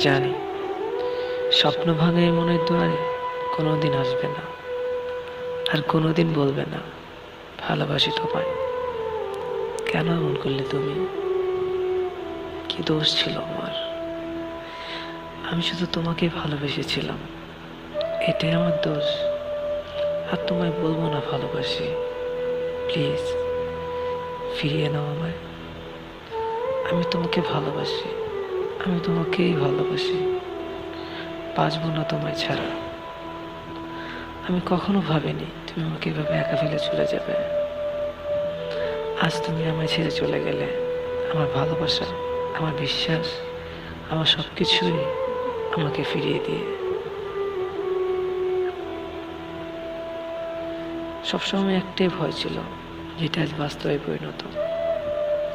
জানি স্বপ্ন ভাঙা এই মনের দুয়ারে কোনোদিন আসবে না, আর কোনোদিন বলবে না ভালোবাসি তোমায়। কেন এমন করলে তুমি? কি দোষ ছিল আমার? আমি শুধু তোমাকে ভালোবেসেছিলাম, এটাই আমার দোষ? আর তোমায় বলবো না ভালোবাসি। প্লিজ ফিরিয়ে নাও আমায়। আমি তোমাকে ভালোবাসি, আমি তোমাকেই ভালোবাসি। বাঁচবো না তোমায় ছাড়া। আমি কখনো ভাবিনি তুমি আমাকে এভাবে একা ফেলে চলে যাবে। আজ তুমি আমায় ছেড়ে চলে গেলে, আমার ভালোবাসা, আমার বিশ্বাস, আমার সব কিছুই আমাকে ফিরিয়ে দিয়ে। সবসময় একটাই ভয় ছিল, যেটা আজ বাস্তবে পরিণত।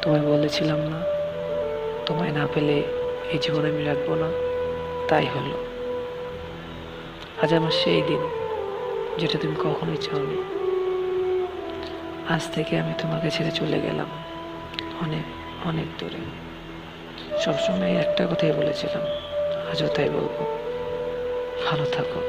তোমায় বলেছিলাম না, তোমায় না পেলে এই জীবন আমি রাখবো না। তাই হলো। আজ আমার সেই দিন, যেটা তুমি কখনোই চাওনি। আজ থেকে আমি তোমাকে ছেড়ে চলে গেলাম অনেক অনেক দূরে। সবসময় একটা কথাই বলেছিলাম, আজও তাই বলবো, ভালো থাকো।